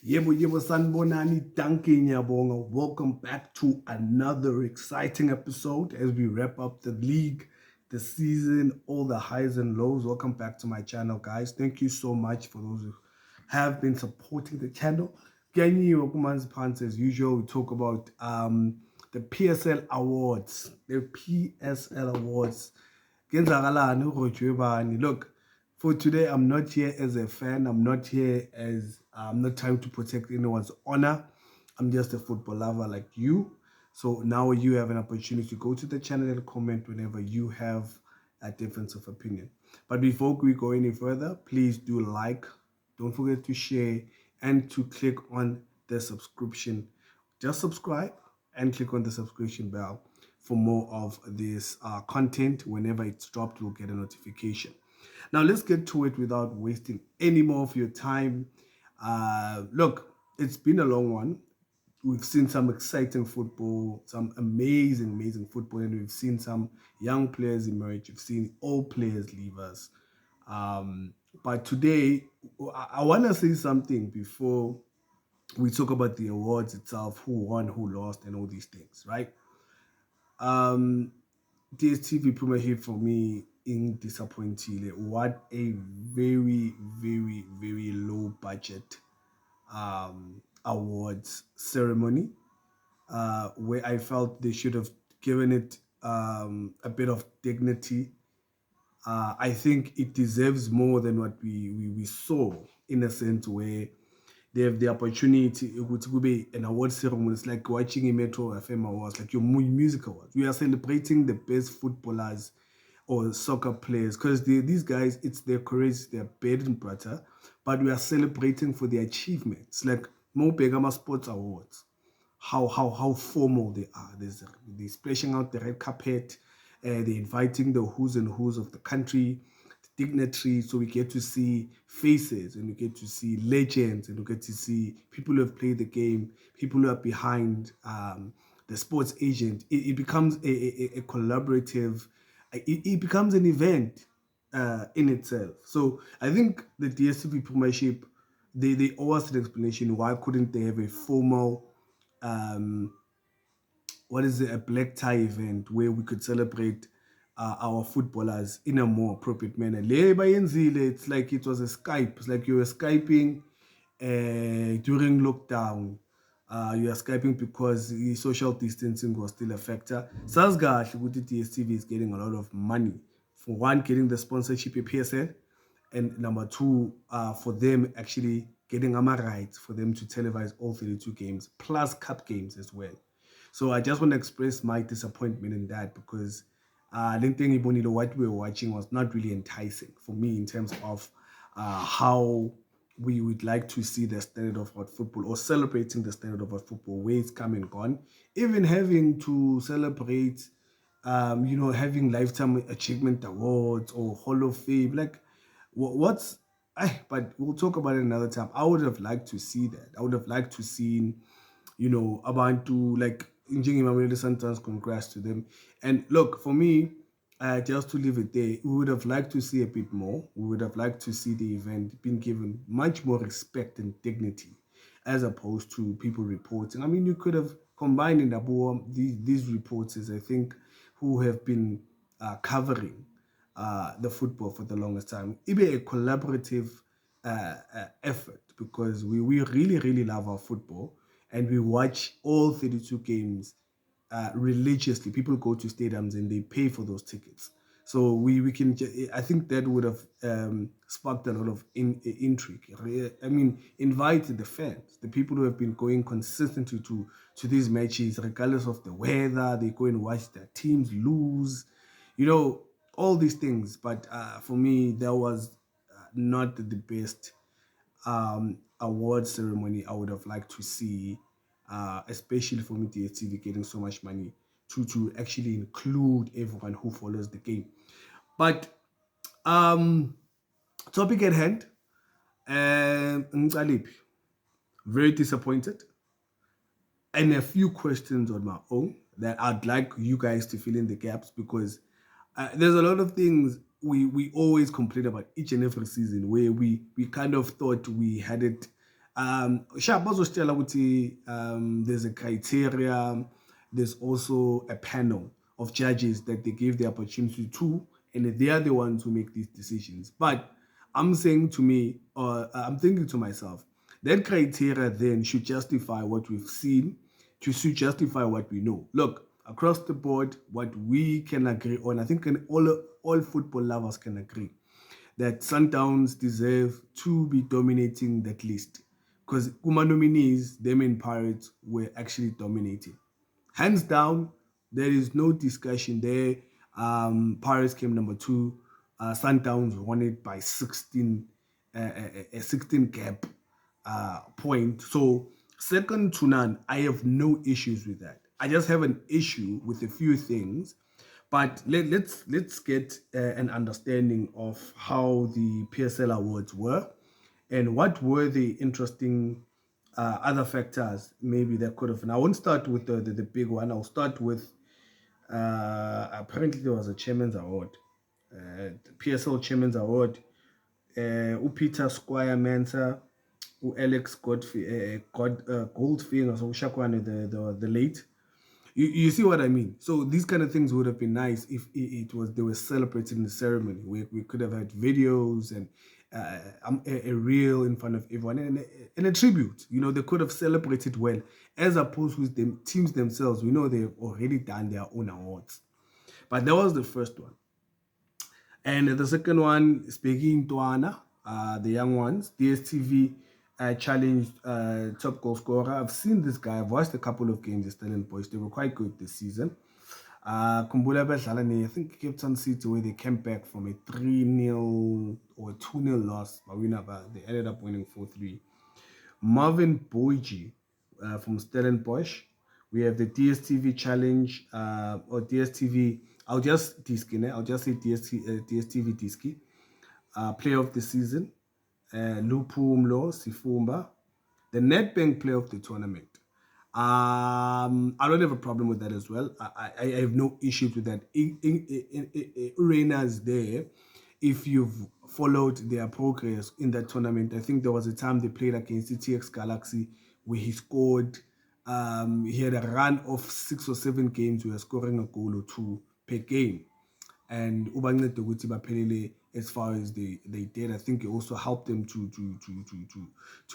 Yebo sanibonani, danke ngiyabonga. Welcome back to another exciting episode as we wrap up the league, the season, all the highs and lows. Welcome back to my channel, guys. Thank you so much for those who have been supporting the channel. Kenyiwe kumanzi phansi, as usual, we talk about the PSL awards. The PSL awards. Kenzakalani urojwe bani. Look, for today, I'm not here as a fan. I'm not here as I'm not trying to protect anyone's honor. I'm just a football lover like you. So now you have an opportunity to go to the channel and comment whenever you have a difference of opinion. But before we go any further, please do like, don't forget to share, and to click on the subscription. Just subscribe and click on the subscription bell for more of this content. Whenever it's dropped, you'll get a notification. Now let's get to it without wasting any more of your time. Look, it's been a long one. We've seen some exciting football, some amazing football, and we've seen some young players emerge. We've seen old players leave us. But today, I want to say something before we talk about the awards itself, who won, who lost, and all these things, right? Dstv Premiership for me in disappointing. What a very low budget awards ceremony, where I felt they should have given it a bit of dignity. I think it deserves more than what we saw, in a sense where they have the opportunity to be an award ceremony. It's like watching a Metro FM awards, like your music awards. We are celebrating the best footballers or soccer players because these guys, it's their careers, their bread and butter, but we are celebrating for their achievements. Like more Begama Sports Awards, how formal they are. They're splashing out the red carpet. They're inviting the who's and who's of the country, dignitaries, so we get to see faces and we get to see legends and we get to see people who have played the game, people who are behind the sports agent. It becomes a collaborative, it becomes an event in itself. So I think the DStv Premiership, they owe us an explanation. Why couldn't they have a formal a black tie event where we could celebrate our footballers in a more appropriate manner? It's like it was a Skype. It's like you were Skyping during lockdown. You are Skyping because the social distancing was still a factor. Sasga DStv is getting a lot of money. For one, getting the sponsorship of PSL, and number two, for them actually getting AMA rights for them to televise all 32 games, plus cup games as well. So I just want to express my disappointment in that, because I didn't think what we were watching was not really enticing for me in terms of how we would like to see the standard of what football, or celebrating the standard of what football, where it's come and gone. Even having to celebrate, having lifetime achievement awards or Hall of Fame, like what's but we'll talk about it another time. I would have liked to see that. I would have liked to see, abantu like Mamelodi Sundowns. Congrats to them. And look, for me, just to leave it there, we would have liked to see a bit more. We would have liked to see the event being given much more respect and dignity, as opposed to people reporting. I mean, you could have combined in Abuwa these reporters, I think, who have been covering the football for the longest time. It be a collaborative effort, because we really love our football, and we watch all 32 games religiously. People go to stadiums and they pay for those tickets. So we can, I think that would have sparked a lot of intrigue. I mean, invite the fans, the people who have been going consistently to these matches, regardless of the weather. They go and watch their teams lose, all these things. But for me, that was not the best award ceremony I would have liked to see, especially for me, DStv getting so much money to actually include everyone who follows the game. But topic at hand, Ngcaliphi, very disappointed, and a few questions on my own that I'd like you guys to fill in the gaps, because there's a lot of things we always complain about each and every season, where we kind of thought we had it Sharp bazositshela ukuthi there's a criteria, there's also a panel of judges that they give the opportunity to, and they are the ones who make these decisions. But I'm saying to me, or I'm thinking to myself, that criteria then should justify what we've seen, should justify what we know. Look, across the board, what we can agree on, I think all football lovers can agree that Sundowns deserve to be dominating that list. Because Kuma nominees, them in Pirates, were actually dominating. Hands down, there is no discussion there. Pirates came number two. Sundowns won it by 16, a 16 gap point. So second to none, I have no issues with that. I just have an issue with a few things. But let's get an understanding of how the PSL awards were and what were the interesting other factors maybe that could have. And I won't start with the big one. I'll start with apparently there was a chairman's award, the PSL chairman's award. Upeter Squire Mensa, Alex Goldfinger, so Shakwane, the late. You see what I mean? So these kind of things would have been nice if it was they were celebrating the ceremony. We could have had videos and a reel in front of everyone and a tribute. You know, they could have celebrated well, as opposed with the teams themselves. We know they've already done their own awards, but that was the first one. And the second one, speaking Tuana, the young ones, DSTV challenged top goal scorer. I've seen this guy. I've watched a couple of games. The Stellenbosch. They were quite good this season. Kumbula Bedlalane, I think Cape Town City, where they came back from a 3-0 or 2-0 loss, but they ended up winning 4-3. Marvin Boyji from Stellenbosch. We have the DSTV challenge or DSTV. I'll just Diski, I'll just say DSTV Diski. Player of the season, Lupumlo Sifumba, the Nedbank player of the tournament. I don't have a problem with that as well. I have no issues with that. Reina's there. If you've followed their progress in that tournament, I think there was a time they played against the TX Galaxy where he scored. He had a run of 6 or 7 games where he was scoring a goal or two per game. And ubancede ukuthi baphelele as far as they did. I think it also helped them to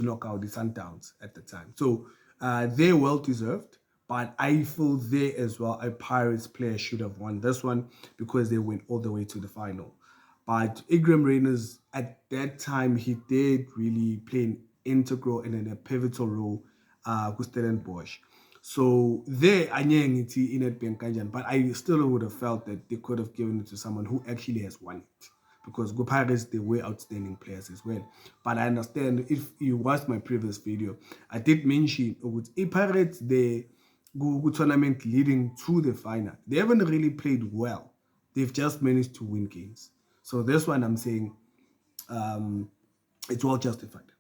knock out the Sundowns at the time. So they're well deserved, but I feel there as well a Pirates player should have won this one because they went all the way to the final. But Ingram Reyners at that time he did really play an integral and a pivotal role with Stellenbosch. So there, anyengithi iNedbank kanjani, but I still would have felt that they could have given it to someone who actually has won it. Because Go Pirates, they were outstanding players as well. But I understand if you watched my previous video, I did mention with Pirates, they go tournament leading to the final. They haven't really played well. They've just managed to win games. So this one I'm saying it's well justified.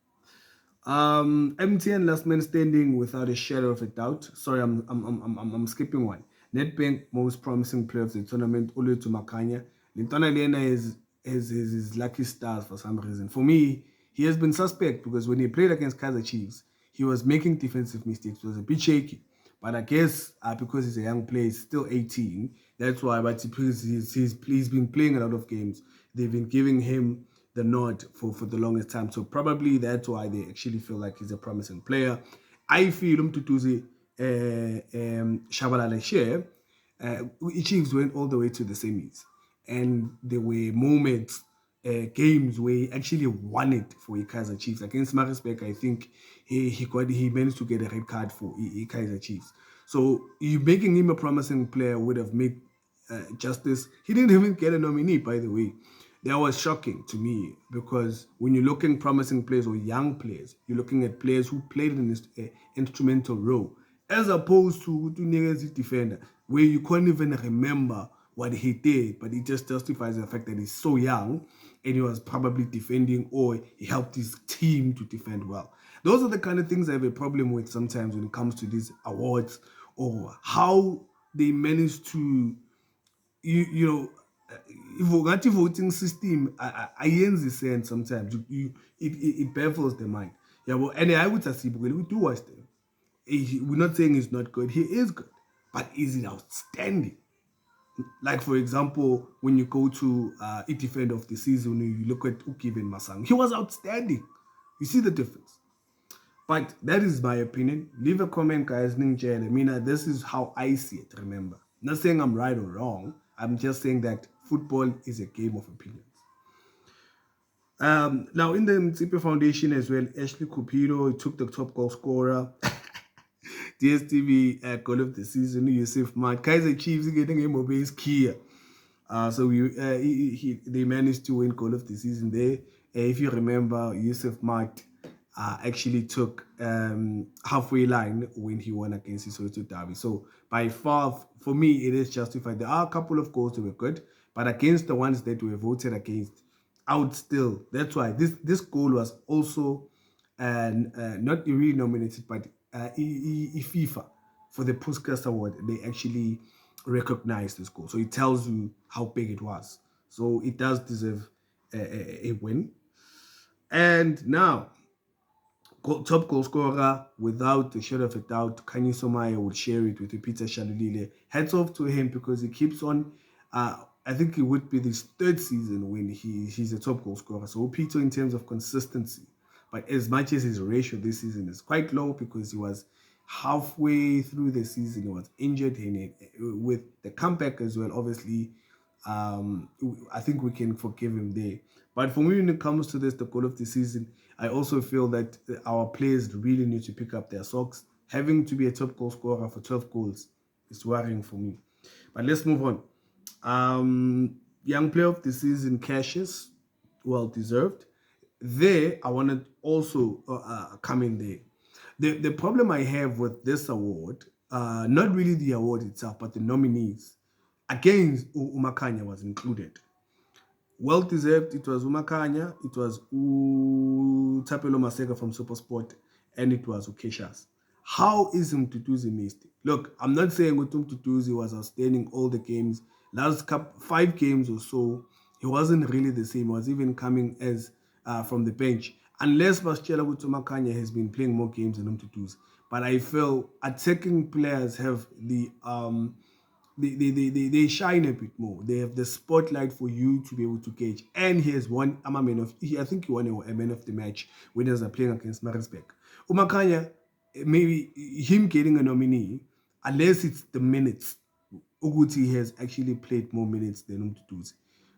MTN last man standing without a shadow of a doubt. Sorry, I'm skipping one. Nedbank most promising player of the tournament, Olutu Makanya. Lintana Lena is his lucky stars for some reason. For me, he has been suspect because when he played against Kaizer Chiefs, he was making defensive mistakes. It was a bit shaky. But I guess because he's a young player, he's still 18. That's why. But he's been playing a lot of games. They've been giving him the nod for the longest time. So probably that's why they actually feel like he's a promising player. I feel Umtutuzi Shabalala Share, Chiefs went all the way to the semis. And there were moments, games where he actually won it for Kaizer Chiefs. Against Maritzburg, I think he managed to get a red card for Kaizer Chiefs. So you making him a promising player would have made justice. He didn't even get a nominee, by the way. That was shocking to me because when you're looking promising players or young players, you're looking at players who played in this instrumental role, as opposed to Negazi defender, where you can't even remember what he did, but it just justifies the fact that he's so young and he was probably defending or he helped his team to defend well. Those are the kind of things I have a problem with sometimes when it comes to these awards or how they manage to, you know, if voting system, I ends the sense sometimes. It baffles the mind. Yeah, well, and I would say we do watch them. We're not saying he's not good. He is good, but is it outstanding? Like for example, when you go to a defender of the season, you look at Ukiven Masang, he was outstanding. You see the difference. But that is my opinion. Leave a comment, guys. Mina, this is how I see it. Remember, not saying I'm right or wrong. I'm just saying that football is a game of opinions. Now in the Mtsipe Foundation as well, Ashley Cupido took the top goal scorer. DSTV goal of the season, Yusuf Mat. Kaiser Chiefs getting him obey his key. So they managed to win goal of the season there. If you remember, Yusuf Mat actually took halfway line when he won against Soweto Derby. So by far, for me, it is justified. There are a couple of goals that were good, but against the ones that were voted against, I would still. That's why this goal was also not really nominated, but FIFA for the Puskas Award. They actually recognized this goal, so it tells you how big it was. So it does deserve a win. And now top goal scorer, without a shadow of a doubt, Kanye Somaya would share it with Peter Shalulile. Hats off to him because he keeps on. I think it would be this third season when he's a top goal scorer. So Peter, in terms of consistency, but as much as his ratio this season is quite low because he was halfway through the season, he was injured, and with the comeback as well, obviously I think we can forgive him there. But for me, when it comes to this, the goal of the season, I also feel that our players really need to pick up their socks. Having to be a top goal scorer for 12 goals is worrying for me. But let's move on. Young player of the season, Cassius, well deserved. There, I want to also come in there. The problem I have with this award, not really the award itself, but the nominees, against Umakanya was included. Well deserved. It was Umakanya, it was Tapelo Maseka from Supersport, and it was Ukeshas. How is Mtutuzi missed? Look, I'm not saying Mtutuzi was outstanding all the games. Last 5 games or so, he wasn't really the same. He was even coming as from the bench. Unless Baschela Umakanya has been playing more games than Mtutuzi. But I feel attacking players have they shine a bit more. They have the spotlight for you to be able to gauge. And he has won. I think he won a man of the match when he was playing against Maritzburg. Umakanya, maybe him getting a nominee, unless it's the minutes. Uguti has actually played more minutes than Umtutuzi.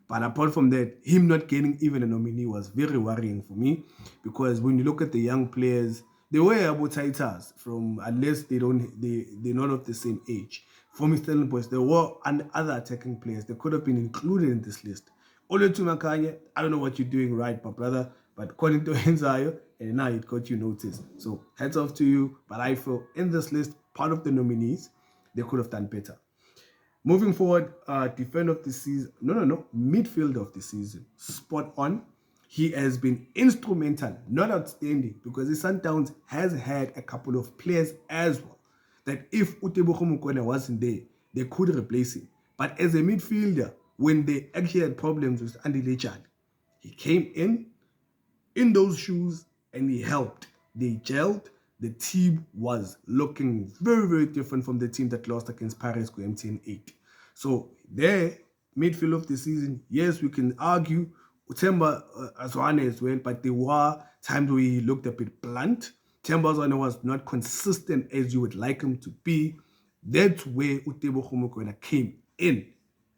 But apart from that, him not getting even a nominee was very worrying for me, because when you look at the young players, they were about titles from, unless they're not of the same age. For Mr. Stellenbosch, there were other attacking players that could have been included in this list. Oletu Makanya, I don't know what you're doing right, my brother, but according to Enzayo, and now it got you noticed. So hats off to you. But I feel in this list, part of the nominees, they could have done better. Moving forward, defender of the season, midfielder of the season, spot on. He has been instrumental, not outstanding, because the Sundowns has had a couple of players as well that if Utebogo Mokoena wasn't there, they could replace him. But as a midfielder, when they actually had problems with Andy Lechard, he came in those shoes and he helped. They gelled. The team was looking very, very different from the team that lost against Paris go MTN 8. So there, midfield of the season, yes, we can argue Utemba Azwane as well, but there were times where he looked a bit blunt. Temba Azwane was not consistent as you would like him to be. That's where Utebogo Mokoena came in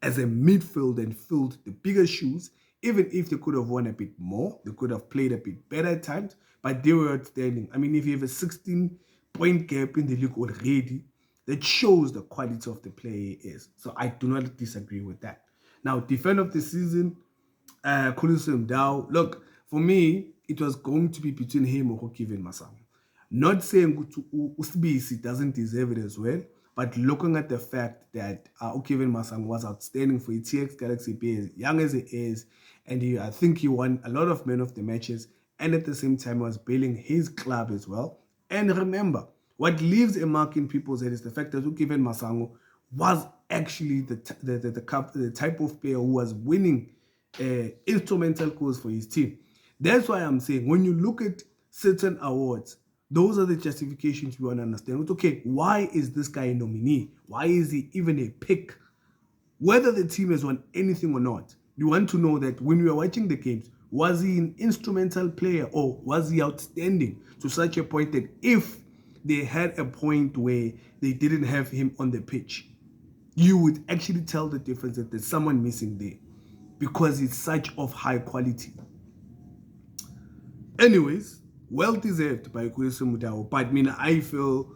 as a midfield and filled the bigger shoes. Even if they could have won a bit more, they could have played a bit better at times, but they were outstanding. I mean, if you have a 16-point gap in the league already, that shows the quality of the player he is. So I do not disagree with that. Now, defender of the season, Kulisum Dow. Look, for me, it was going to be between him or Hokiven Masango. Not saying Usbisi doesn't deserve it as well, but looking at the fact that Ukiven Masang was outstanding for ETX Galaxy B, as young as he is, and I think he won a lot of men of the matches, and at the same time was bailing his club as well. And remember, what leaves a mark in people's head is the fact that Ukiven Masango was actually the type of player who was winning instrumental goals for his team. That's why I'm saying when you look at certain awards, those are the justifications we want to understand. Okay, why is this guy a nominee? Why is he even a pick? Whether the team has won anything or not, you want to know that when we are watching the games, was he an instrumental player or was he outstanding to such a point that if they had a point where they didn't have him on the pitch, you would actually tell the difference that there's someone missing there because it's such of high quality. Anyways, well deserved by Kuliso Mudau. But I feel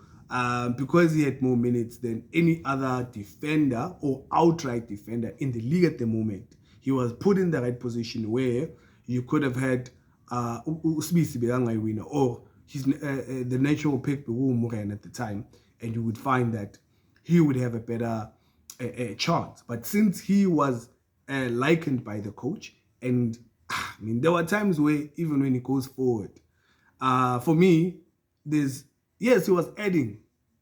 because he had more minutes than any other defender or outright defender in the league at the moment, he was put in the right position where you could have had winner or the natural pick Muren at the time, and you would find that he would have a better chance. But since he was likened by the coach, and there were times where even when he goes forward, for me, yes, he was adding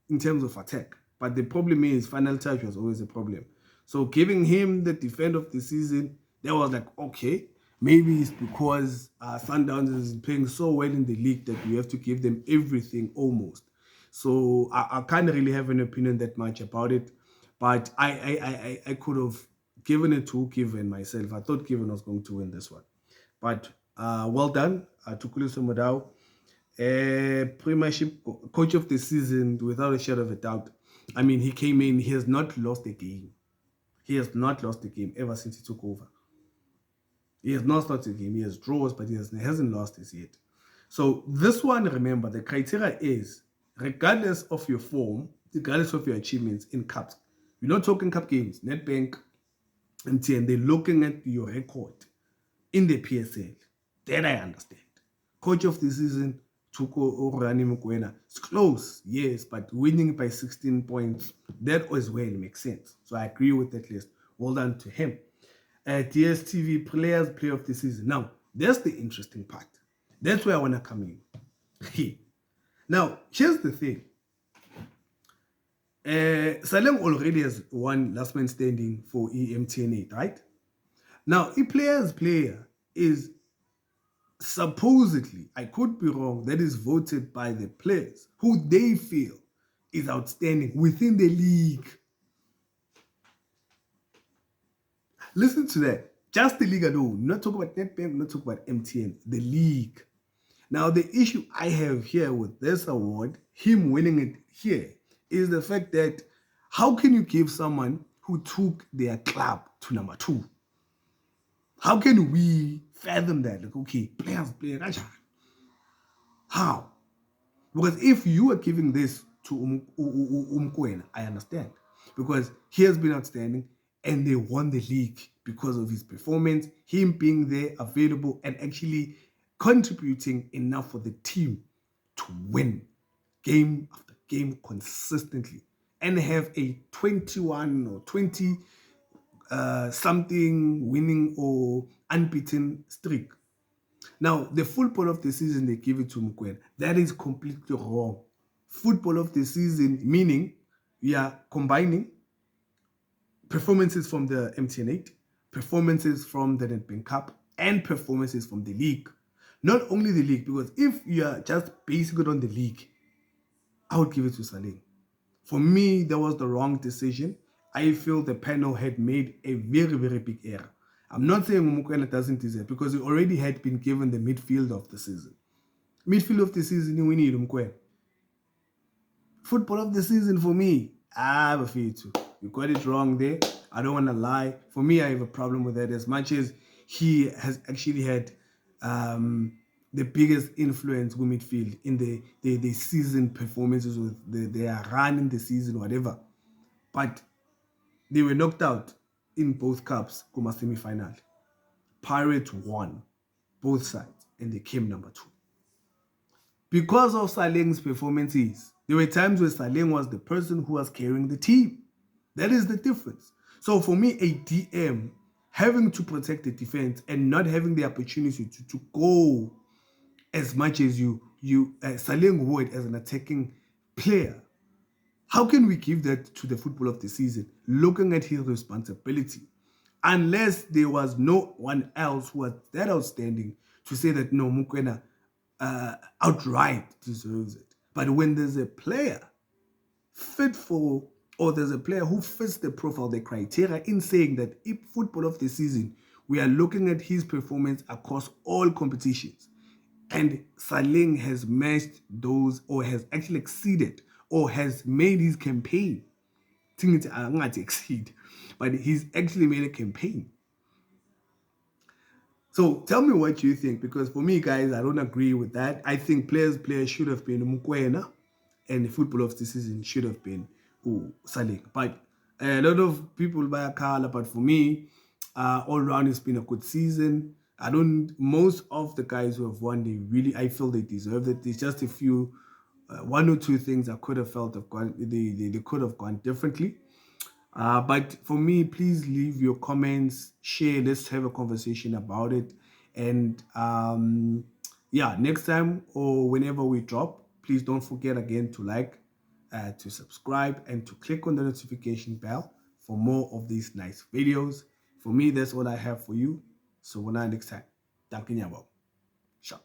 in terms of attack, but the problem is final touch was always a problem. So giving him the defender of the season, that was like, okay, maybe it's because Sundowns is playing so well in the league that we have to give them everything almost. So I can't really have an opinion that much about it, but I could have given it to Given myself. I thought Given was going to win this one. But well done to Kuliso Modao. Premiership coach of the season without a shadow of a doubt. I mean, he came in, he has not lost a game. He has not lost a game ever since he took over. He has not lost a game. He has draws, but he hasn't lost this yet. So this one, remember, the criteria is regardless of your form, regardless of your achievements in cups. We're not talking cup games, Nedbank, MTN. They're looking at your record in the PSL. That I understand. Coach of the season, Tuko Orani Mukwena. It's close, yes, but winning by 16 points, that as well makes sense. So I agree with that list. Well done to him. Dstv Player of the Season. Now, that's the interesting part. That's where I want to come in. Now, here's the thing. Salem already has won last man standing for EMTN8, right? Now, a player is supposedly, I could be wrong, that is voted by the players who they feel is outstanding within the league. Listen to that. Just the league alone. Not talk about Nedbank, not talk about MTN. The league. Now, the issue I have here with this award, him winning it here, is the fact that how can you give someone who took their club to number 2? How can we fathom that? Like, okay, players play. How? Because if you are giving this to Umkwena, I understand. Because he has been outstanding and they won the league because of his performance, him being there, available, and actually contributing enough for the team to win game after game consistently and have a 21 or 20 something winning or unbeaten streak. Now, the football of the season, they give it to Mukwena. That is completely wrong. Football of the season, meaning we are combining performances from the MTN8, performances from the Nedbank Cup, and performances from the league. Not only the league, because if you are just basing it on the league, I would give it to Saleng. For me, that was the wrong decision. I feel the panel had made a very, very big error. I'm not saying Mukwena doesn't deserve because he already had been given the midfield of the season. Midfield of the season, we need Mukwena. Football of the season for me, I have a feel too. You got it wrong there. I don't want to lie. For me, I have a problem with that as much as he has actually had the biggest influence with midfield in the season performances with their run in the season, whatever. But they were knocked out in both cups, Kuma semi-final. Pirates won both sides and they came number 2. Because of Saleng's performances, there were times where Saleng was the person who was carrying the team. That is the difference. So for me, a DM having to protect the defense and not having the opportunity to go as much as Saleng would as an attacking player, how can we give that to the football of the season, looking at his responsibility? Unless there was no one else who was that outstanding to say that, no, Mukwena, outright deserves it. But when there's a player fit for, or there's a player who fits the profile, the criteria, in saying that if football of the season, we are looking at his performance across all competitions. And Saling has matched those, or has actually exceeded, or has made his campaign. Not exceed, but he's actually made a campaign. So tell me what you think, because for me, guys, I don't agree with that. I think players should have been Mukwena, and the football of the season should have been Saling. But a lot of people buy a color, but for me, all around it's been a good season. I don't. Most of the guys who have won, I feel they deserve it. There's just a few, one or two things I could have felt have gone. They could have gone differently. But for me, please leave your comments, share, let's have a conversation about it. And yeah, next time or whenever we drop, please don't forget again to like, to subscribe, and to click on the notification bell for more of these nice videos. For me, that's all I have for you. So, next time. Thank you. Ciao.